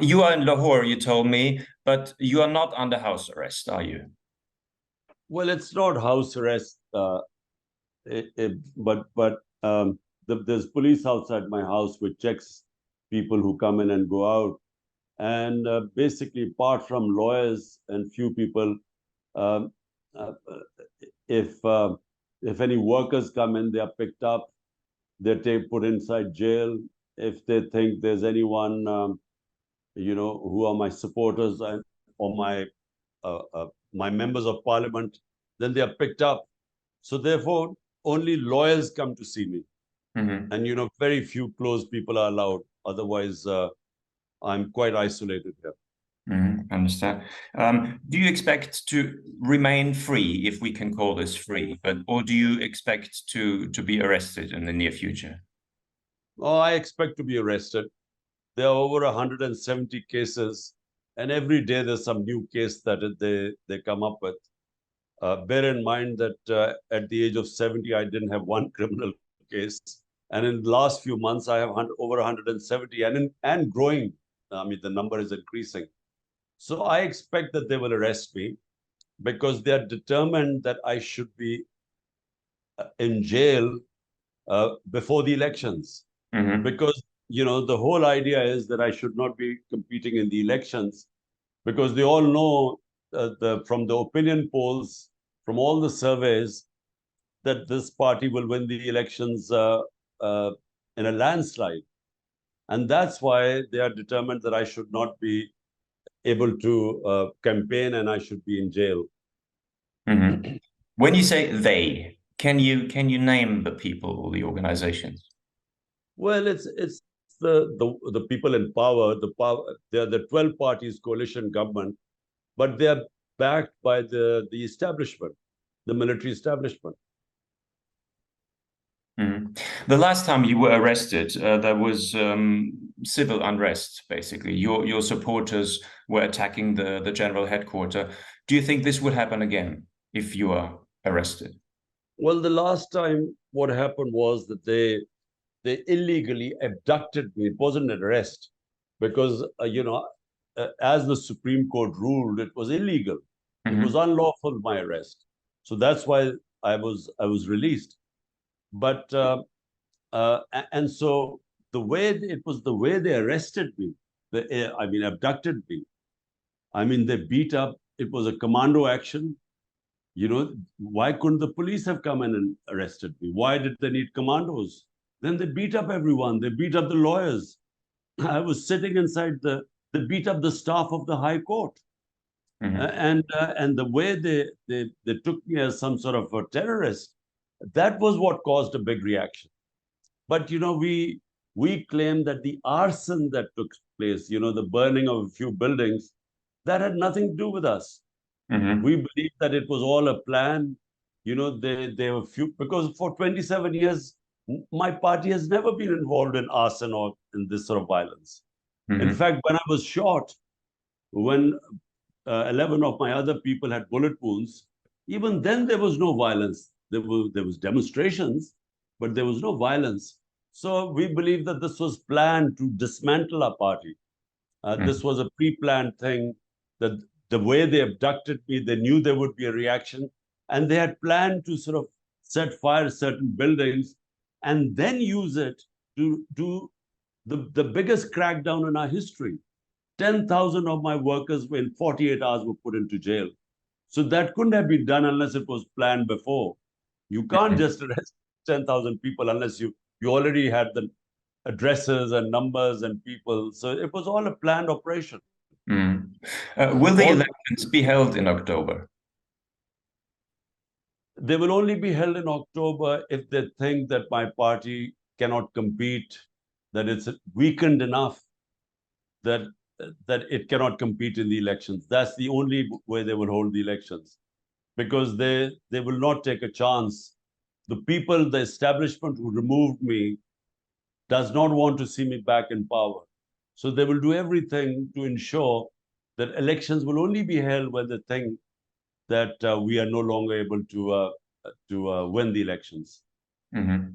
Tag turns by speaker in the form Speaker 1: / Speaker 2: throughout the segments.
Speaker 1: You are in Lahore, you told me, but you are not under house arrest, are you?
Speaker 2: Well, it's not house arrest, but there's police outside my house which checks people who come in and go out. And basically, apart from lawyers and few people, um, uh, if uh, if any workers come in, they are picked up, they're put inside jail. If they think there's anyone, who are my supporters or my members of parliament, then they are picked up. So therefore, only lawyers come to see me,
Speaker 1: Hmm.
Speaker 2: and very few close people are allowed. Otherwise, I'm quite isolated here.
Speaker 1: Understand. Do you expect to remain free, if we can call this free, or do you expect to be arrested in the near future?
Speaker 2: Oh, I expect to be arrested. There are over 170 cases, and every day there's some new case that they come up with. Bear in mind that at the age of 70, I didn't have one criminal case. And in the last few months, I have over 170 and growing. I mean, the number is increasing. So I expect that they will arrest me because they are determined that I should be in jail before the elections.
Speaker 1: Hmm.
Speaker 2: Because, the whole idea is that I should not be competing in the elections because they all know from the opinion polls, from all the surveys, that this party will win the elections uh, in a landslide. And that's why they are determined that I should not be able to campaign and I should be in jail.
Speaker 1: Hmm. When you say they, can you name the people or the organizations?
Speaker 2: Well, it's the people in power. The power. They are the 12 parties coalition government, but they are backed by the establishment, the military establishment.
Speaker 1: Mhm. The last time you were arrested, there was civil unrest, basically. Your supporters were attacking the general headquarters. Do you think this would happen again if you are arrested?
Speaker 2: Well, the last time what happened was that they illegally abducted me. It wasn't an arrest because as the Supreme Court ruled, it was illegal. It was
Speaker 1: Hmm.
Speaker 2: unlawful, my arrest. So that's why I was released. But and so the way they arrested me, I mean abducted me. I mean they beat up. It was a commando action. Why couldn't the police have come in and arrested me? Why did they need commandos? Then they beat up everyone. They beat up the lawyers. I was sitting inside they beat up the staff of the High Court.
Speaker 1: Hmm.
Speaker 2: And the way they took me as some sort of a terrorist, that was what caused a big reaction. But we claim that the arson that took place, the burning of a few buildings, that had nothing to do with us. We
Speaker 1: Hmm.
Speaker 2: believe that it was all a plan. They were few because for 27 years, my party has never been involved in arson or in this sort of violence. In
Speaker 1: Hmm.
Speaker 2: fact, when I was shot, when 11 of my other people had bullet wounds, even then there was no violence. There was demonstrations, but there was no violence. So we believe that this was planned to dismantle our party. This was a pre-planned thing. That the way they abducted me, they knew there would be a reaction, and they had planned to sort of set fire to certain buildings and then use it to do the biggest crackdown in our history. 10,000 of my workers in 48 hours were put into jail. So that couldn't have been done unless it was planned before. You can't
Speaker 1: Hmm.
Speaker 2: just arrest 10,000 people unless you already had the addresses and numbers and people. So it was all a planned operation.
Speaker 1: Hmm. Will the
Speaker 2: All
Speaker 1: elections be held in October?
Speaker 2: They will only be held in October if they think that my party cannot compete, that it's weakened enough that that it cannot compete in the elections. That's the only way they will hold the elections, because they will not take a chance. The people, the establishment who removed me, does not want to see me back in power. So they will do everything to ensure that elections will only be held when they think that we are no longer able to win the elections.
Speaker 1: Hmm.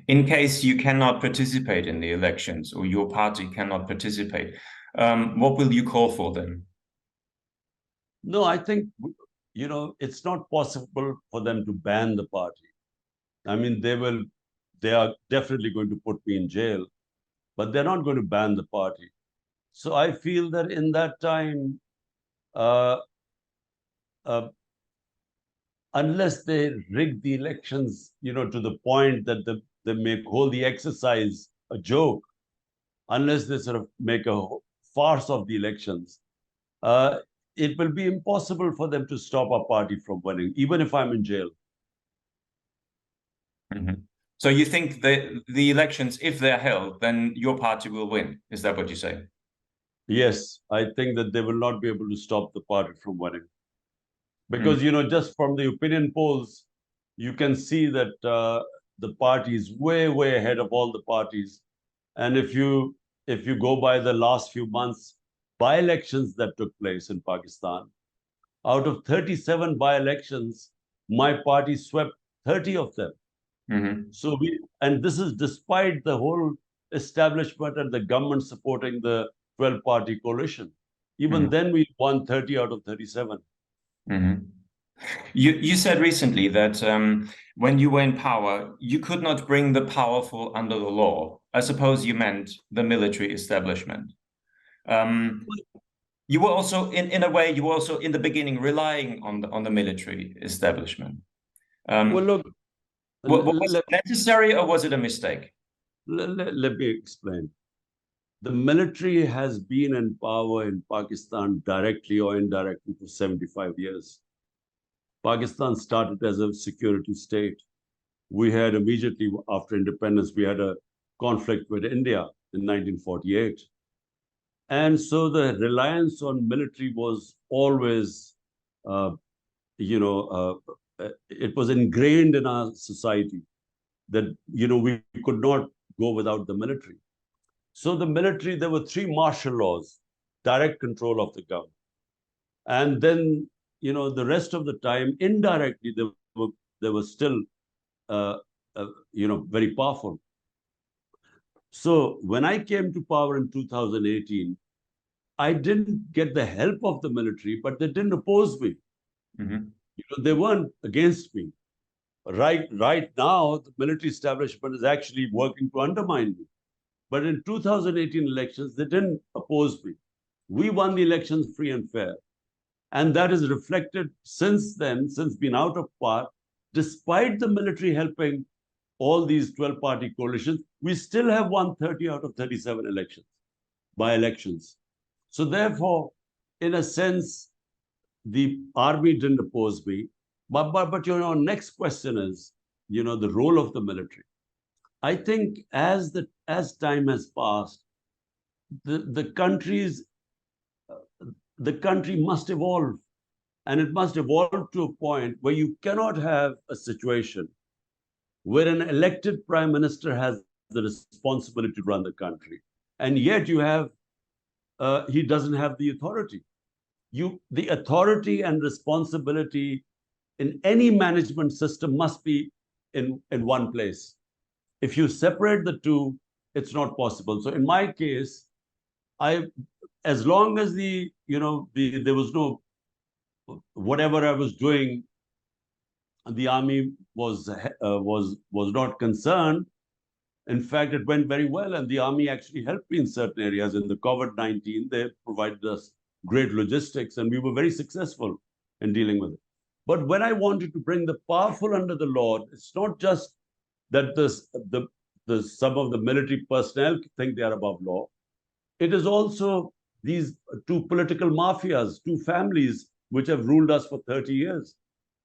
Speaker 1: In case you cannot participate in the elections or your party cannot participate, What will you call for then?
Speaker 2: No, I think, it's not possible for them to ban the party. I mean, they are definitely going to put me in jail, but they're not going to ban the party. So I feel that in that time, uh, uh, unless they rig the elections, to the point that they make hold the exercise a joke, unless they sort of make a farce of the elections, uh, it will be impossible for them to stop our party from winning, even if I'm in jail.
Speaker 1: Mhm. So you think that the elections, if they're held, then your party will win? Is that what you say?
Speaker 2: Yes, I think that they will not be able to stop the party from winning.
Speaker 1: Mm.
Speaker 2: Because, just from the opinion polls, you can see that the party is way, way ahead of all the parties. And if you go by the last few months by-elections that took place in Pakistan, out of 37 by-elections, my party swept 30 of them.
Speaker 1: Mhm.
Speaker 2: And this is despite the whole establishment and the government supporting the 12-party coalition. Even
Speaker 1: Mhm.
Speaker 2: then, we won 30 out of 37.
Speaker 1: Mhm. You said recently that when you were in power, you could not bring the powerful under the law. I suppose you meant the military establishment. Um, you were also, in a way, you were also in the beginning relying on the military establishment.
Speaker 2: Well,
Speaker 1: Um,
Speaker 2: look,
Speaker 1: was
Speaker 2: let,
Speaker 1: it necessary or was it a mistake?
Speaker 2: let me explain. The military has been in power in Pakistan directly or indirectly for 75 years. Pakistan started as a security state. We had immediately after independence, we had a conflict with India in 1948. And so the reliance on military was always, uh, it was ingrained in our society that, we could not go without the military. So the military, there were three martial laws, direct control of the government. And then, the rest of the time, indirectly, they were still, uh, very powerful. So when I came to power in 2018, I didn't get the help of the military, but they didn't oppose me.
Speaker 1: Mm-hmm.
Speaker 2: They weren't against me. Right now, the military establishment is actually working to undermine me. But in 2018 elections, they didn't oppose me. We won the elections free and fair. And that is reflected since then, since being out of power, despite the military helping all these 12-party coalitions, we still have won 30 out of 37 elections, by elections. So therefore, in a sense, the army didn't oppose me. But next question is, the role of the military. I think as time has passed, the countries the country must evolve, and it must evolve to a point where you cannot have a situation where an elected prime minister has the responsibility to run the country, and yet he doesn't have the authority. The authority and responsibility in any management system must be in one place. If you separate the two, it's not possible. So in my case, I as long as there was no, whatever I was doing, the army was not concerned. In fact, it went very well, and the army actually helped me in certain areas. In the COVID-19, they provided us great logistics, and we were very successful in dealing with it. But when I wanted to bring the powerful under the law, it's not just that some of the military personnel think they are above law. It is also these two political mafias, two families which have ruled us for 30 years.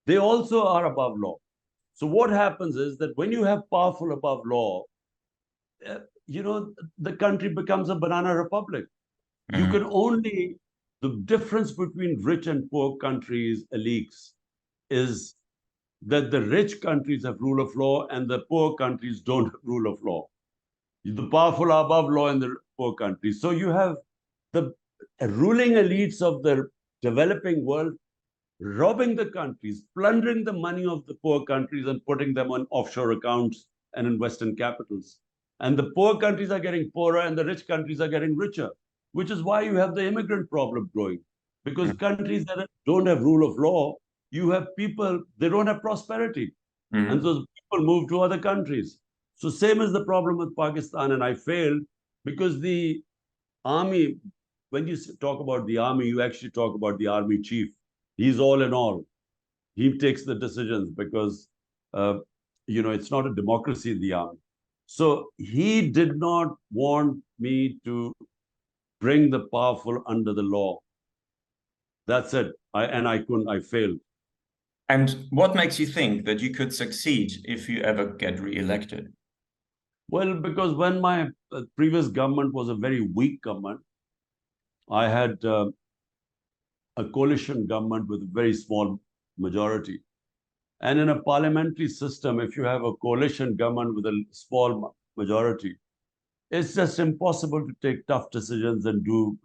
Speaker 2: They also are above law. So what happens is that when you have powerful above law, uh, the country becomes a banana republic. You
Speaker 1: Mm-hmm.
Speaker 2: can only, the difference between rich and poor countries, elites, is that the rich countries have rule of law and the poor countries don't have rule of law. The powerful are above law in the poor countries. So you have the ruling elites of the developing world robbing the countries, plundering the money of the poor countries and putting them on offshore accounts and in Western capitals. And the poor countries are getting poorer and the rich countries are getting richer. which is why you have the immigrant problem growing. Because countries that don't have rule of law, you have people, they don't have prosperity. And so people move to other countries. So same is the problem with Pakistan, and I failed because the army, when you talk about the army, you actually talk about the army chief. He's all in all. He takes the decisions because, it's not a democracy in the army. So he did not want me to bring the powerful under the law. That's it. I couldn't, I failed.
Speaker 1: And what makes you think that you could succeed if you ever get re-elected?
Speaker 2: Well, because when my previous government was a very weak government, I had a coalition government with a very small majority. And in a parliamentary system, if you have a coalition government with a small majority, it's just impossible to take tough decisions and do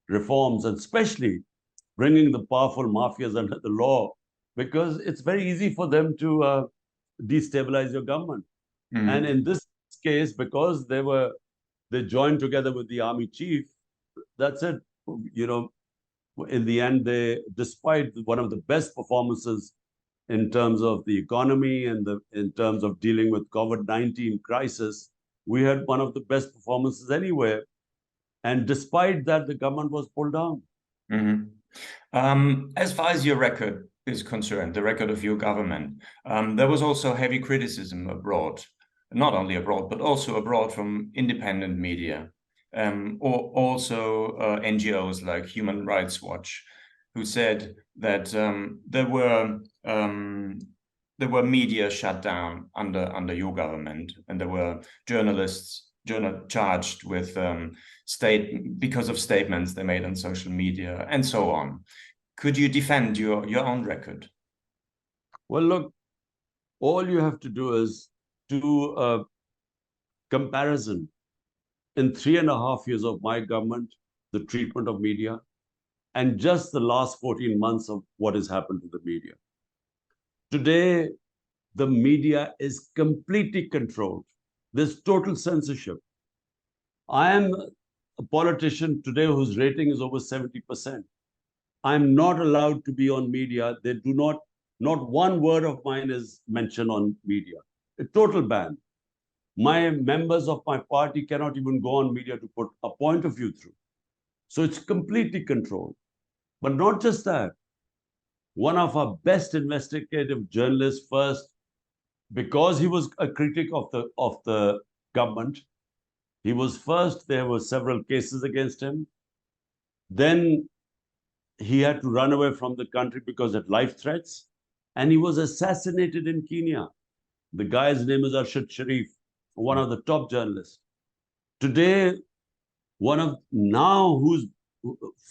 Speaker 2: reforms, and especially bringing the powerful mafias under the law, because it's very easy for them to destabilize your government. And in this case, because they joined together with the army chief, that's it. In the end, despite one of the best performances in terms of the economy and in terms of dealing with COVID-19 crisis, we had one of the best performances anywhere. And despite that, the government was pulled down.
Speaker 1: As far as your record is concerned, the record of your government, there was also heavy criticism abroad, not only abroad, but also abroad from independent media, or also NGOs like Human Rights Watch, who said that there were media shut down under your government, and there were journalists charged with because of statements they made on social media and so on. Could you defend your own record?
Speaker 2: Well, look, all you have to do is do a comparison. In 3.5 years of my government, the treatment of media, and just the last 14 months of what has happened to the media. Today, the media is completely controlled. There's total censorship. I am a politician today whose rating is over 70%. I'm not allowed to be on media. They do not one word of mine is mentioned on media. A total ban. My members of my party cannot even go on media to put a point of view through. So it's completely controlled. But not just that. One of our best investigative journalists, first, because he was a critic of the government, he was first, there were several cases against him. Then he had to run away from the country because of life threats. And he was assassinated in Kenya. The guy's name is Arshad Sharif, one of the top journalists. Today,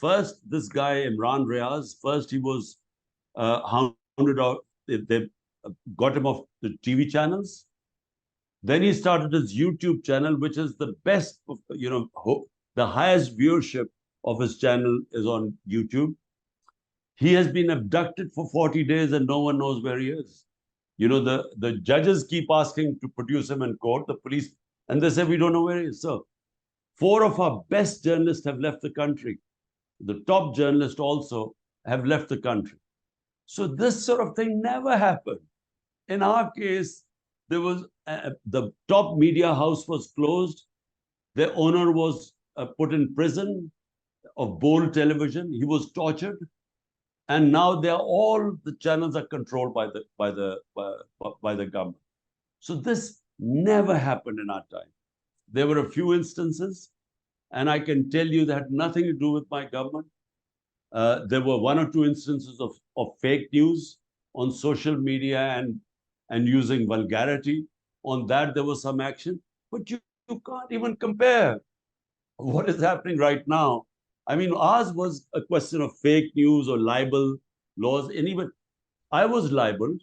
Speaker 2: first, this guy, Imran Riaz, first he was hounded out. They got him off the TV channels. Then he started his YouTube channel, which is the best, the highest viewership of his channel is on YouTube. He has been abducted for 40 days and no one knows where he is. The judges keep asking to produce him in court, the police, and they say, we don't know where he is. So 4 of our best journalists have left the country. The top journalists also have left the country. So this sort of thing never happened. In our case, there was the top media house was closed. The owner was put in prison of Bold Television. He was tortured. And now the channels are controlled by the government. So this never happened in our time. There were a few instances, and I can tell you that had nothing to do with my government. There were 1 or 2 instances of fake news on social media and using vulgarity. On that, there was some action. But you can't even compare what is happening right now. I mean, ours was a question of fake news or libel laws. And even I was libeled.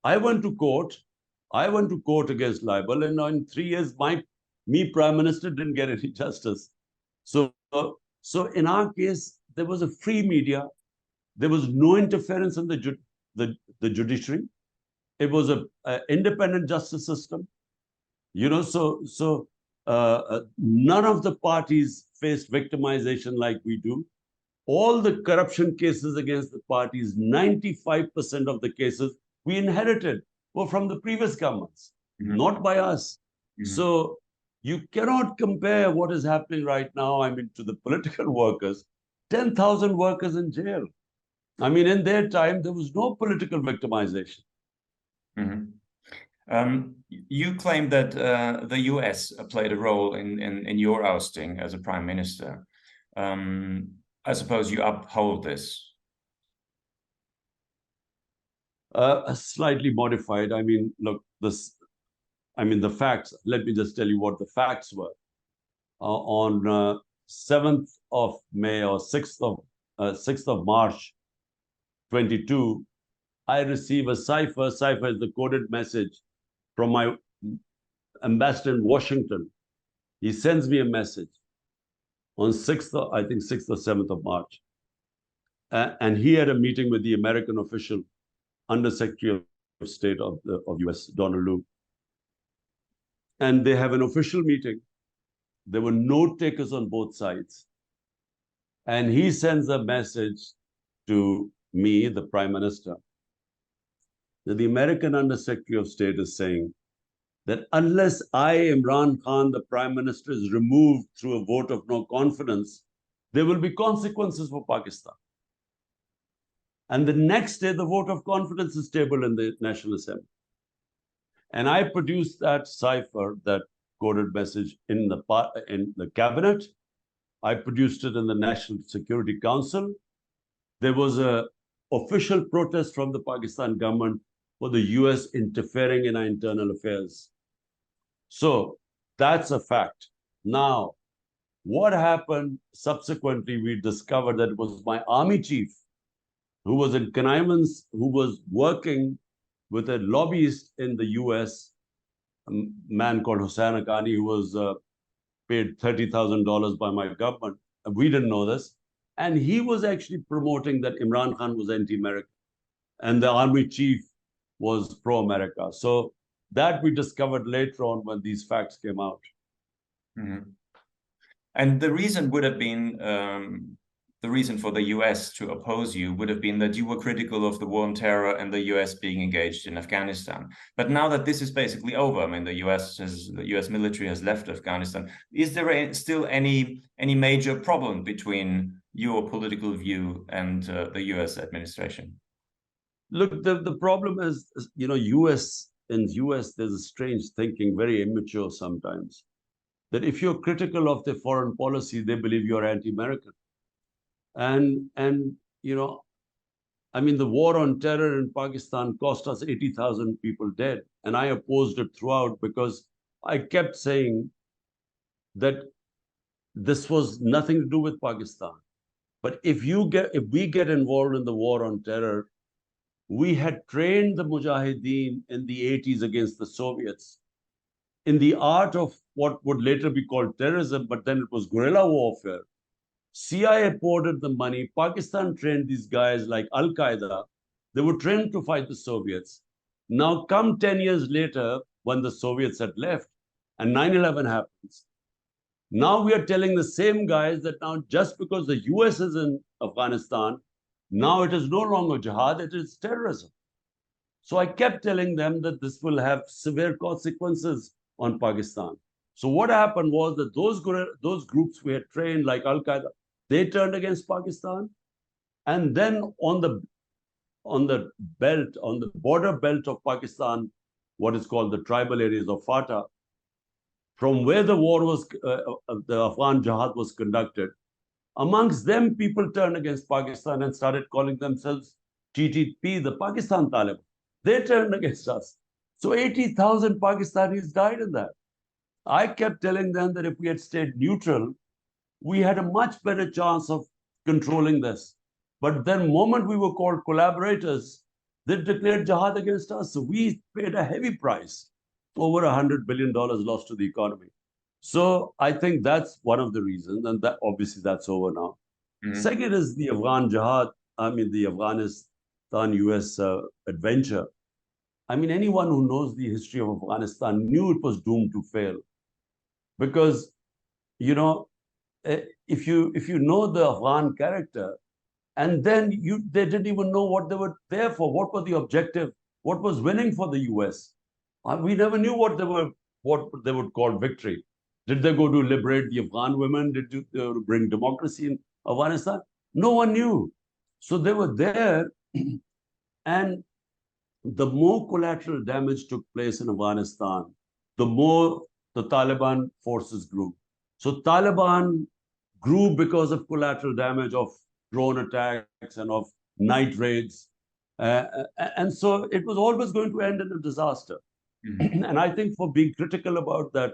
Speaker 2: I went to court. Against libel. And in 3 years, Prime Minister, didn't get any justice. So in our case, there was a free media. There was no interference in the judiciary. It was an independent justice system. none of the parties faced victimization like we do. All the corruption cases against the parties, 95% of the cases we inherited were from the previous governments, not by us. So you cannot compare what is happening right now, I mean, to the political workers. 10,000 workers in jail. I mean, in their time, there was no political victimization.
Speaker 1: You claim that the US played a role in your ousting as a prime minister. I suppose you uphold this.
Speaker 2: Slightly modified. I mean, look, the facts, let me just tell you what the facts were. On 7th of May or 6th of March 22, I receive a cipher. Cipher is the coded message from my ambassador in Washington. He sends me a message on 6th or 7th of March. And he had a meeting with the American official, Undersecretary of State of US, Donald Lu. And they have an official meeting. There were note takers on both sides. And he sends a message to me, the Prime Minister, that the American Undersecretary of State is saying that unless I, Imran Khan, the Prime Minister, is removed through a vote of no confidence, there will be consequences for Pakistan. And the next day, the vote of confidence is tabled in the National Assembly. And I produced that cipher, that coded message in the cabinet. I produced it in the National Security Council. There was an official protest from the Pakistan government for the US interfering in our internal affairs. So that's a fact. Now, what happened subsequently, we discovered that it was my army chief who was in connivance, who was working with a lobbyist in the US, a man called Hussain Haqqani, who was paid $30,000 by my government. We didn't know this. And he was actually promoting that Imran Khan was anti-American. And the army chief was pro-America. So that we discovered later on when these facts came out.
Speaker 1: And the reason would have been, the reason for the US to oppose you would have been that you were critical of the war on terror and the US being engaged in Afghanistan. But now that this is basically over, I mean, the US military has left Afghanistan. Is there still any major problem between your political view and the US administration?
Speaker 2: Look, the problem is, in the US, there's a strange thinking, very immature sometimes, that if you're critical of their foreign policy, they believe you're anti-American. And I mean, the war on terror in Pakistan cost us 80,000 people dead. And I opposed it throughout because I kept saying that this was nothing to do with Pakistan. But if we get involved in the war on terror, we had trained the Mujahideen in the 80s against the Soviets in the art of what would later be called terrorism, but then it was guerrilla warfare. CIA poured the money. Pakistan trained these guys like Al-Qaeda. They were trained to fight the Soviets. Now, come 10 years later, when the Soviets had left and 9/11 happens, now we are telling the same guys that now just because the US is in Afghanistan, now it is no longer jihad, it is terrorism. So I kept telling them that this will have severe consequences on Pakistan. So what happened was that those groups we had trained, like Al-Qaeda, they turned against Pakistan. And then on the border belt of Pakistan, what is called the tribal areas of FATA, from where the war was, the Afghan jihad was conducted, amongst them, people turned against Pakistan and started calling themselves TTP, the Pakistan Taliban. They turned against us. So 80,000 Pakistanis died in that. I kept telling them that if we had stayed neutral, we had a much better chance of controlling this. But then the moment we were called collaborators, they declared jihad against us. So we paid a heavy price, over $100 billion lost to the economy. So I think that's one of the reasons, and that obviously that's over now. Second is the Afghan jihad, the Afghanistan-US adventure. I mean, anyone who knows the history of Afghanistan knew it was doomed to fail. because, you know, if you know the Afghan character, and then they didn't even know what they were there for. What was the objective? What was winning for the US? We never knew what they would call victory. Did they go to liberate the Afghan women? Did you bring democracy in Afghanistan? No one knew. So they were there, and the more collateral damage took place in Afghanistan, the more the Taliban forces grew. So Taliban grew because of collateral damage of drone attacks and of night raids. And so it was always going to end in a disaster.
Speaker 1: Mhm.
Speaker 2: And I think for being critical about that,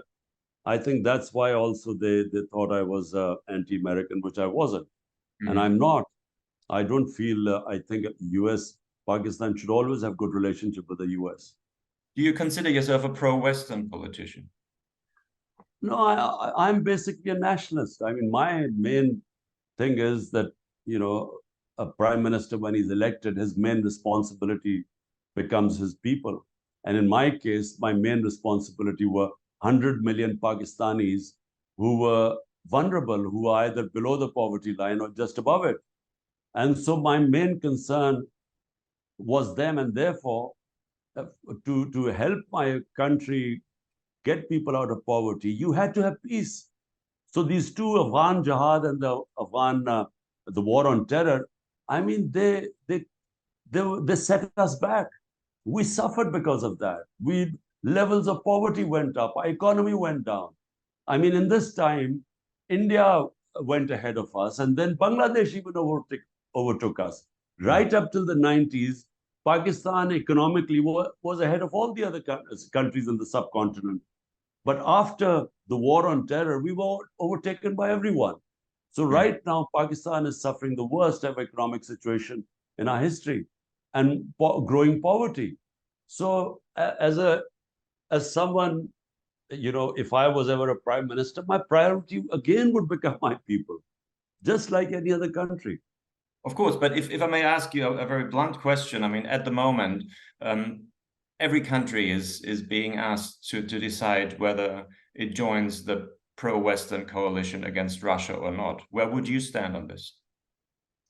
Speaker 2: I think that's why also they thought I was anti-American, which I wasn't. And
Speaker 1: Mhm.
Speaker 2: I'm not. I don't feel, I think US, Pakistan should always have good relationship with the US.
Speaker 1: Do you consider yourself a pro-Western politician?
Speaker 2: No, I'm basically a nationalist. I mean, my main thing is that, you know, a prime minister, when he's elected, his main responsibility becomes his people. And in my case, my main responsibility were 100 million Pakistanis who were vulnerable, who were either below the poverty line or just above it. And so my main concern was them, and therefore, uh, to help my country get people out of poverty, you had to have peace. So these two, Afghan Jihad and the Afghan, the war on terror, I mean, they set us back. We suffered because of that. We levels of poverty went up, our economy went down. I mean, in this time, India went ahead of us, and then Bangladesh even overtook us.
Speaker 1: Mhm.
Speaker 2: Right up till the 90s, Pakistan economically was ahead of all the other countries in the subcontinent. But after the war on terror, we were overtaken by everyone. So
Speaker 1: Mhm.
Speaker 2: right now, Pakistan is suffering the worst ever economic situation in our history, and growing poverty. So as someone, you know, if I was ever a prime minister, my priority again would become my people, just like any other country.
Speaker 1: Of course, but if I may ask you a very blunt question, I mean, at the moment, um, every country is being asked to decide whether it joins the pro-Western coalition against Russia or not. Where would you stand on this?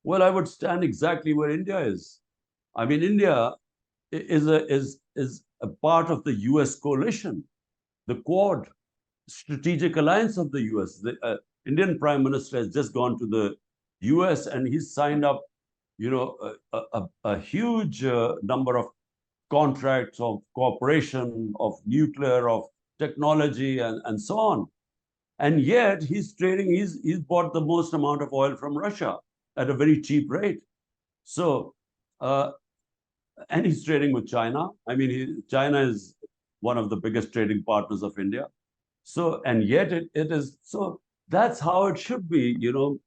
Speaker 2: Well, I would stand exactly where India is. I mean, India is a part of the US coalition, the Quad strategic alliance of the US. The Indian Prime Minister has just gone to the US, and he's signed up, you know, a huge number of contracts of cooperation, of nuclear, of technology, and so on. And yet he's bought the most amount of oil from Russia at a very cheap rate. So, uh, and he's trading with China. I mean, China is one of the biggest trading partners of India. So, and yet it is, so that's how it should be, you know.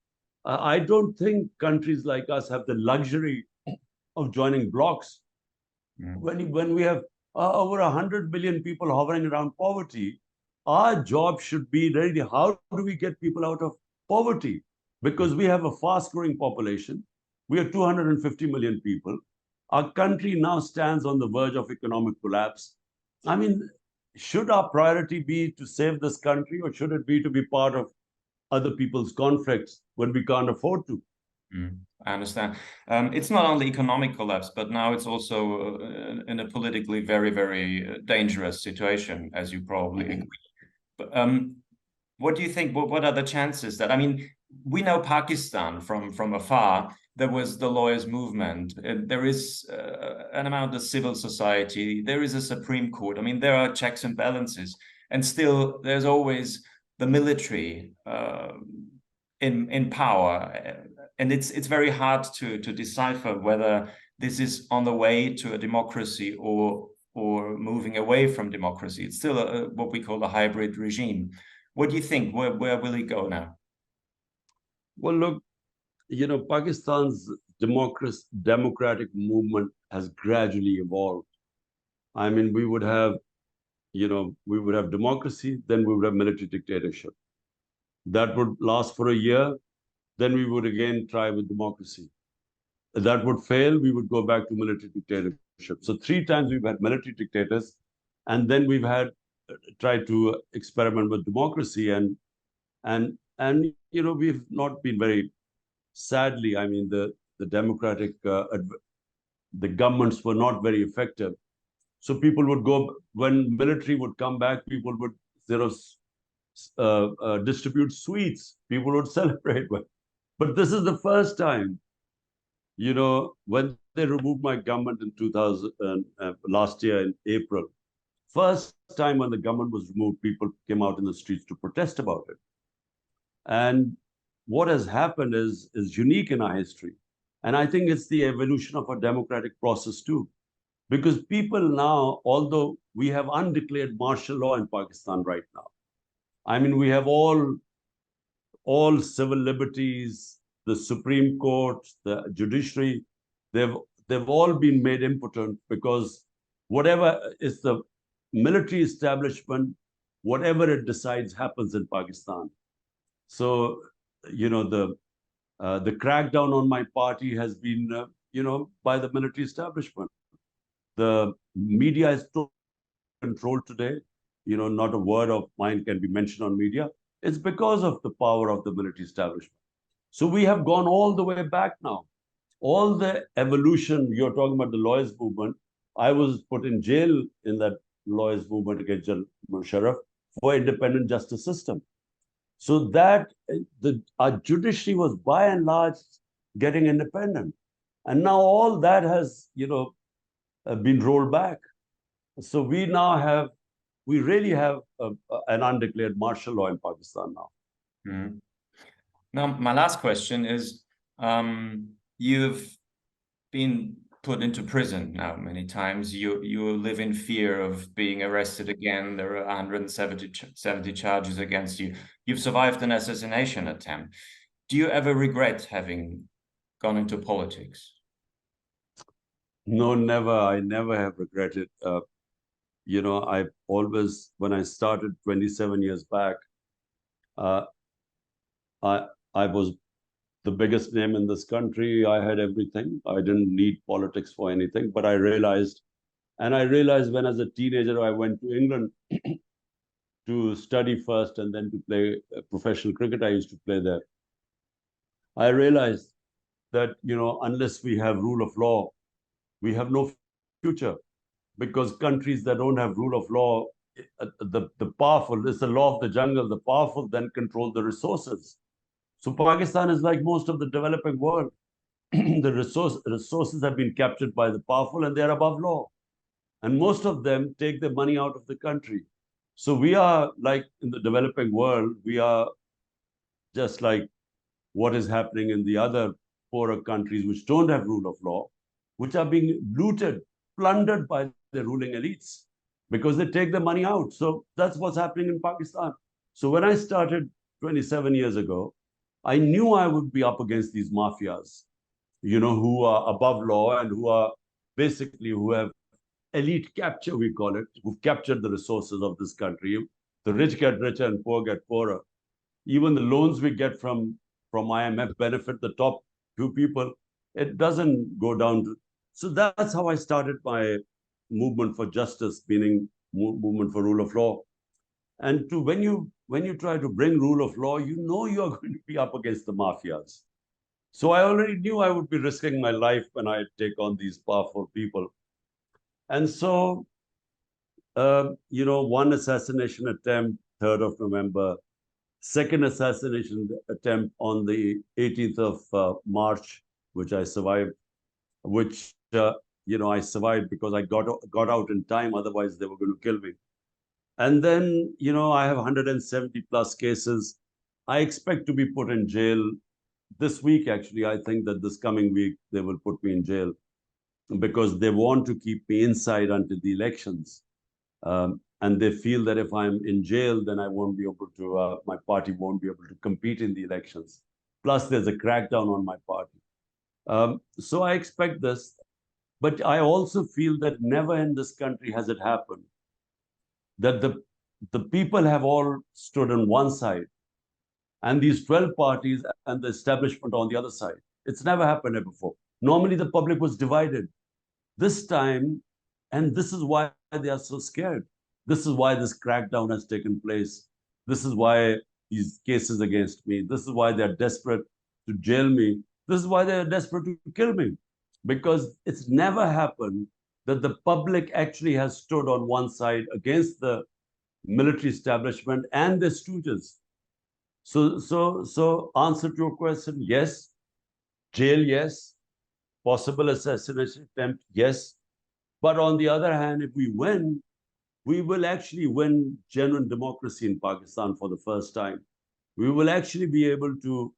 Speaker 2: I don't think countries like us have the luxury of joining blocs.
Speaker 1: Mm.
Speaker 2: When we have over 100 million people hovering around poverty, our job should be really how do we get people out of poverty? Because we have a fast growing population. We are 250 million people. Our country now stands on the verge of economic collapse. I mean, should our priority be to save this country, or should it be to be part of other people's conflicts when we can't afford to?
Speaker 1: Mm, I understand. It's not only economic collapse, but now it's also in a politically very, very dangerous situation, as you probably agree. But, what do you think? What are the chances that, I mean, we know Pakistan from afar. There was the lawyers' movement. There is an amount of civil society. There is a Supreme Court. I mean, there are checks and balances, and still there's always the military in power, and it's very hard to decipher whether this is on the way to a democracy or moving away from democracy. It's still what we call a hybrid regime. What do you think? Where will it go now?
Speaker 2: Well, look, you know, Pakistan's democratic movement has gradually evolved. I mean, we would have, you know, we would have democracy, then we would have military dictatorship. That would last for a year, then we would again try with democracy. If that would fail, we would go back to military dictatorship. So three times we've had military dictators, and then we've had tried to experiment with democracy, and we've not been very, sadly, I mean, the democratic the governments were not very effective. So people would go, when military would come back, people would, you know, distribute sweets. People would celebrate. But this is the first time, when they removed my government in 2000, last year in April, first time when the government was removed, people came out in the streets to protest about it. And what has happened is unique in our history. And I think it's the evolution of a democratic process too. Because people now, although we have undeclared martial law in Pakistan right now, I mean, we have all civil liberties, the Supreme Court, the judiciary, they've all been made impotent because whatever is the military establishment, whatever it decides happens in Pakistan. So, the crackdown on my party has been, by the military establishment. The media is totally controlled today. Not a word of mine can be mentioned on media. It's because of the power of the military establishment. So we have gone all the way back now. All the evolution, you're talking about the lawyers' movement. I was put in jail in that lawyers' movement against General Musharraf for independent justice system. So that our judiciary was by and large getting independent. And now all that has, been rolled back. So we really have an undeclared martial law in Pakistan now.
Speaker 1: Mm-hmm. Now, my last question is, you've been put into prison now many times. You live in fear of being arrested again. There are 170 charges against you. You've survived an assassination attempt. Do you ever regret having gone into politics?
Speaker 2: No, never. I never have regretted. I always, when I started 27 years back, uh, I was the biggest name in this country. I had everything. I didn't need politics for anything. But I realized when as a teenager, I went to England to study first and then to play professional cricket. I used to play there. I realized that, unless we have rule of law, we have no future, because countries that don't have rule of law, the powerful, it's the law of the jungle, the powerful then control the resources. So Pakistan is like most of the developing world. The resources have been captured by the powerful and they're above law. And most of them take the money out of the country. So we are like in the developing world, we are just like what is happening in the other poorer countries which don't have rule of law, which are being looted, plundered by the ruling elites because they take the money out. So that's what's happening in Pakistan. So when I started 27 years ago, I knew I would be up against these mafias, who are above law and who have elite capture, we call it, who've captured the resources of this country. The rich get richer and poor get poorer. Even the loans we get from IMF benefit the top few people. It doesn't go down to. So that's how I started my movement for justice, meaning movement for rule of law. And when you try to bring rule of law, you are going to be up against the mafias. So I already knew I would be risking my life when I take on these powerful people. And so, one assassination attempt, 3rd of November, second assassination attempt on the 18th of March, which I survived, which, I survived because I got out in time. Otherwise, they were going to kill me. And then, I have 170 plus cases. I expect to be put in jail this week. Actually, I think that this coming week, they will put me in jail because they want to keep me inside until the elections. And they feel that if I'm in jail, then I won't be able to, my party won't be able to compete in the elections. Plus, there's a crackdown on my party. So I expect this. But I also feel that never in this country has it happened that the people have all stood on one side and these 12 parties and the establishment on the other side. It's never happened before. Normally, the public was divided. This time, and this is why they are so scared. This is why this crackdown has taken place. This is why these cases against me. This is why they're desperate to jail me. This is why they're desperate to kill me. Because it's never happened that the public actually has stood on one side against the military establishment and their stooges. So answer to your question, yes. Jail, yes. Possible assassination attempt, yes. But on the other hand, if we win, we will actually win genuine democracy in Pakistan for the first time. We will actually be able to,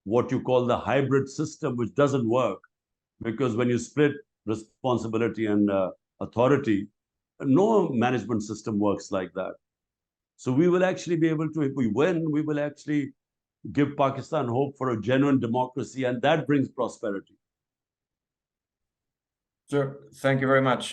Speaker 2: what you call the hybrid system, which doesn't work, because when you split responsibility and authority, no management system works like that. So we will actually be able to, if we win, we will actually give Pakistan hope for a genuine democracy, and that brings prosperity.
Speaker 1: Sure. Thank you very much.